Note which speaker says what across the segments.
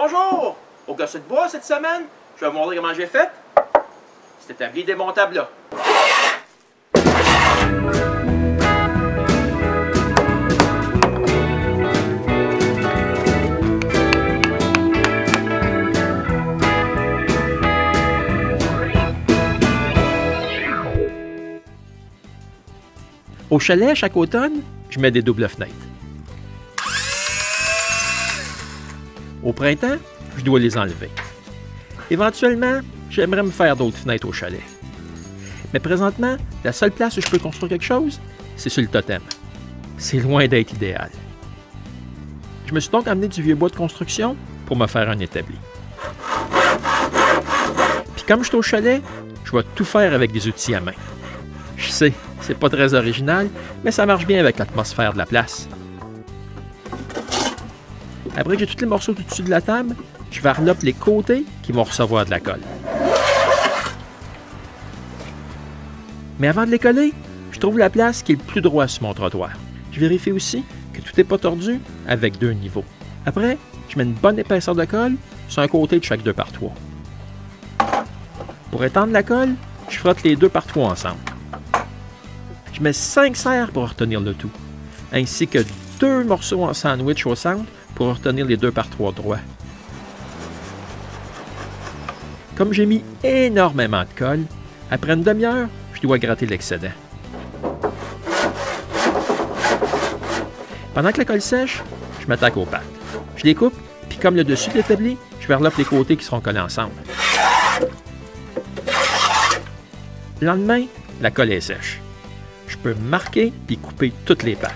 Speaker 1: Bonjour! Au gosset de bois cette semaine, je vais vous montrer comment j'ai fait. Cet établi démontable là. Au chalet, chaque automne, je mets des doubles fenêtres. Au printemps, je dois les enlever. Éventuellement, j'aimerais me faire d'autres fenêtres au chalet. Mais présentement, la seule place où je peux construire quelque chose, c'est sur le totem. C'est loin d'être idéal. Je me suis donc amené du vieux bois de construction pour me faire un établi. Puis comme je suis au chalet, je vais tout faire avec des outils à main. Je sais, c'est pas très original, mais ça marche bien avec l'atmosphère de la place. Après que j'ai tous les morceaux au-dessus de la table, je varlope les côtés qui vont recevoir de la colle. Mais avant de les coller, je trouve la place qui est le plus droit sur mon trottoir. Je vérifie aussi que tout n'est pas tordu avec 2 niveaux. Après, je mets une bonne épaisseur de colle sur un côté de chaque 2x3. Pour étendre la colle, je frotte les 2x3 ensemble. Je mets 5 serres pour retenir le tout, ainsi que 2 morceaux en sandwich au centre pour retenir les 2x3 droits. Comme j'ai mis énormément de colle, après une demi-heure, je dois gratter l'excédent. Pendant que la colle sèche, je m'attaque aux pattes. Je les coupe, puis comme le dessus de l'établi, je varlope les côtés qui seront collés ensemble. Le lendemain, la colle est sèche. Je peux marquer puis couper toutes les pattes.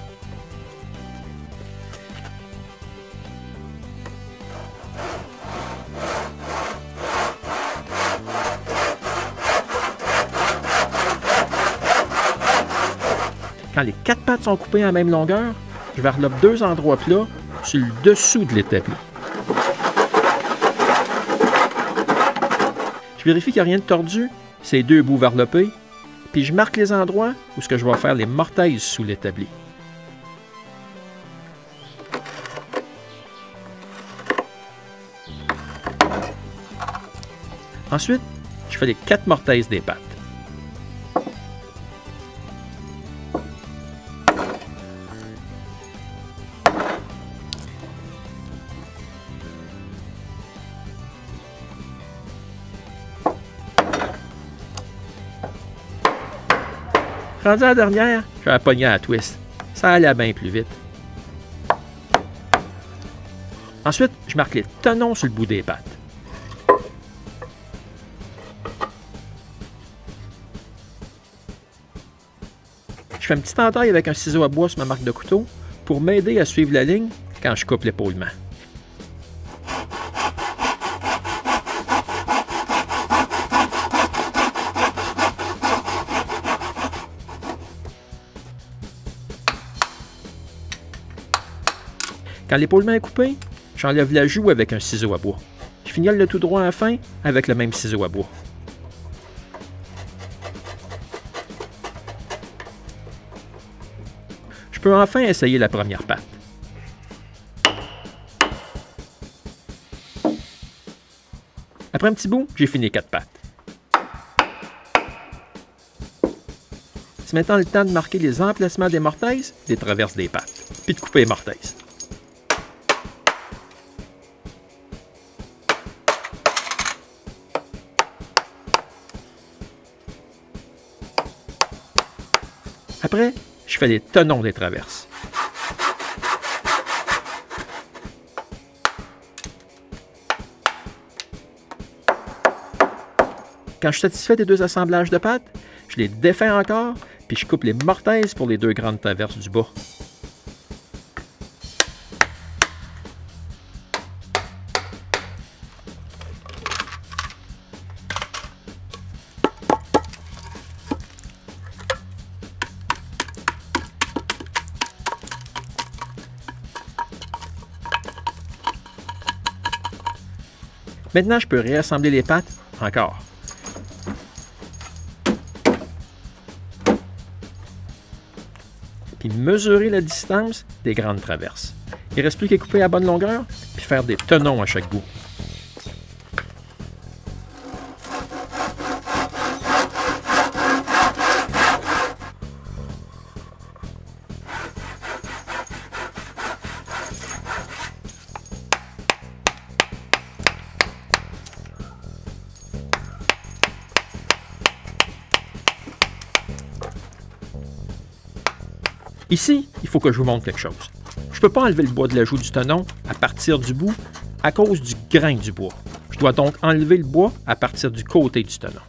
Speaker 1: Quand les 4 pattes sont coupées à la même longueur, je varlope 2 endroits plats sur le dessous de l'établi. Je vérifie qu'il n'y a rien de tordu, ces 2 bouts varlopés, puis je marque les endroits où je vais faire les mortaises sous l'établi. Ensuite, je fais les 4 mortaises des pattes. Rendu à la dernière, je vais la pogner à la twist. Ça allait bien plus vite. Ensuite, je marque les tenons sur le bout des pattes. Je fais un petit entaille avec un ciseau à bois sur ma marque de couteau pour m'aider à suivre la ligne quand je coupe l'épaulement. Quand l'épaulement est coupé, j'enlève la joue avec un ciseau à bois. Je fignole le tout droit à la fin avec le même ciseau à bois. Je peux enfin essayer la première patte. Après un petit bout, j'ai fini 4 pattes. C'est maintenant le temps de marquer les emplacements des mortaises, des traverses des pattes, puis de couper les mortaises. Après, je fais les tenons des traverses. Quand je suis satisfait des 2 assemblages de pattes, je les défais encore, puis je coupe les mortaises pour les 2 grandes traverses du bas. Maintenant, je peux réassembler les pattes encore. Puis mesurer la distance des grandes traverses. Il ne reste plus qu'à couper à bonne longueur, puis faire des tenons à chaque bout. Ici, il faut que je vous montre quelque chose. Je ne peux pas enlever le bois de l'ajout du tenon à partir du bout à cause du grain du bois. Je dois donc enlever le bois à partir du côté du tenon.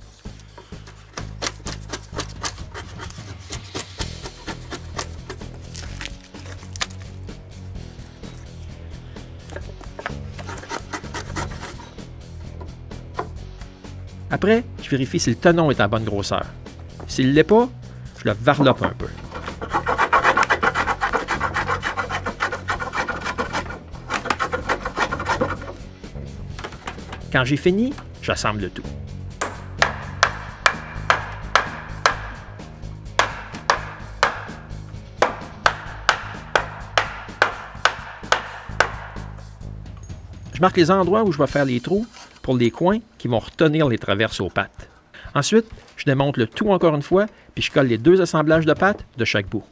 Speaker 1: Après, je vérifie si le tenon est à bonne grosseur. S'il ne l'est pas, je le varlope un peu. Quand j'ai fini, j'assemble le tout. Je marque les endroits où je vais faire les trous pour les coins qui vont retenir les traverses aux pattes. Ensuite, je démonte le tout encore une fois, puis je colle les 2 assemblages de pattes de chaque bout.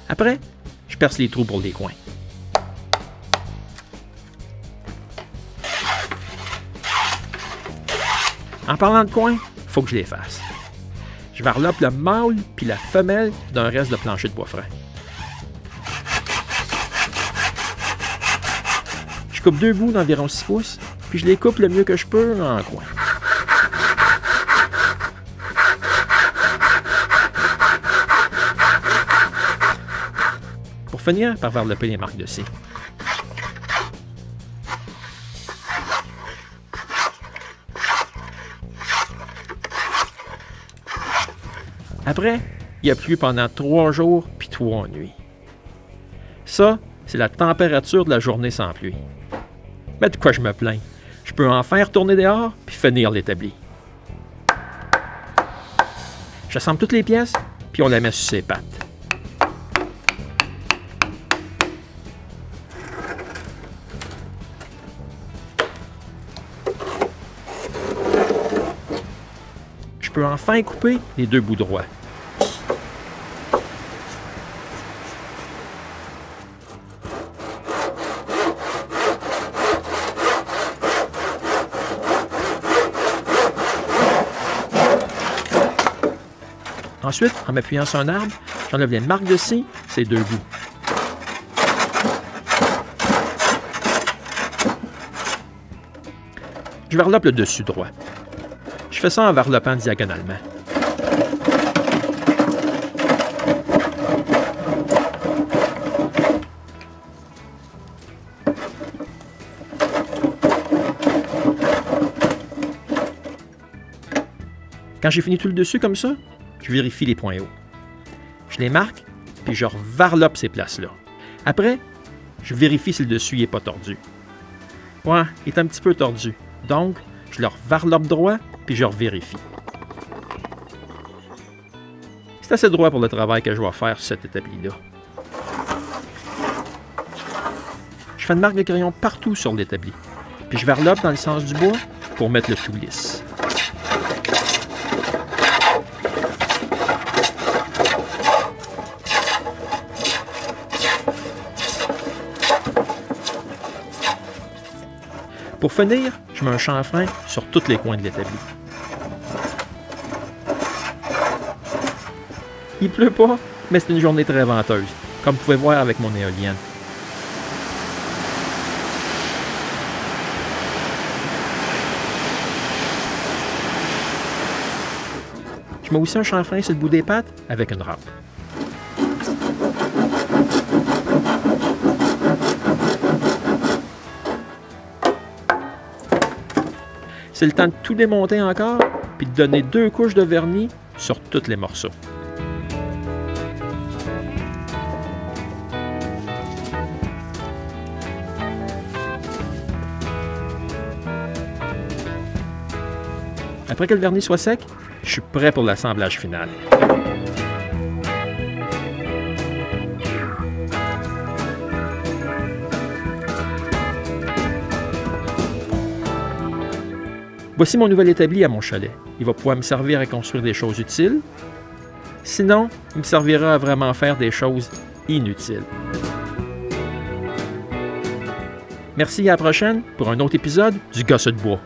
Speaker 1: Après, je perce les trous pour les coins. En parlant de coins, il faut que je les fasse. Je varlope le mâle puis la femelle d'un reste de plancher de bois frais. Je coupe 2 bouts d'environ 6 pouces, puis je les coupe le mieux que je peux en coin. Pour finir par varloper les marques de scie. Après, il a plu pendant 3 jours puis 3 nuits. Ça, c'est la température de la journée sans pluie. Mais de quoi je me plains? Je peux enfin retourner dehors puis finir l'établi. J'assemble toutes les pièces puis on la met sur ses pattes. Je peux enfin couper les 2 bouts droits. Ensuite, en m'appuyant sur un arbre, j'enlève les marques de scie, ces 2 bouts. Je varlope le dessus droit. Je fais ça en varlopant diagonalement. Quand j'ai fini tout le dessus comme ça, je vérifie les points hauts. Je les marque, puis je varlope ces places-là. Après, je vérifie si le dessus n'est pas tordu. Ouais, il est un petit peu tordu. Donc, je le varlope droit, puis je revérifie. C'est assez droit pour le travail que je vais faire sur cet établi-là. Je fais une marque de crayon partout sur l'établi, puis je varlope dans le sens du bois pour mettre le tout lisse. Pour finir, je mets un chanfrein sur tous les coins de l'établi. Il pleut pas, mais c'est une journée très venteuse, comme vous pouvez voir avec mon éolienne. Je mets aussi un chanfrein sur le bout des pattes avec une râpe. C'est le temps de tout démonter encore, puis de donner 2 couches de vernis sur tous les morceaux. Après que le vernis soit sec, je suis prêt pour l'assemblage final. Voici mon nouvel établi à mon chalet. Il va pouvoir me servir à construire des choses utiles, Sinon, il me servira à vraiment faire des choses inutiles. Merci, à la prochaine pour un autre épisode du Gosse de bois.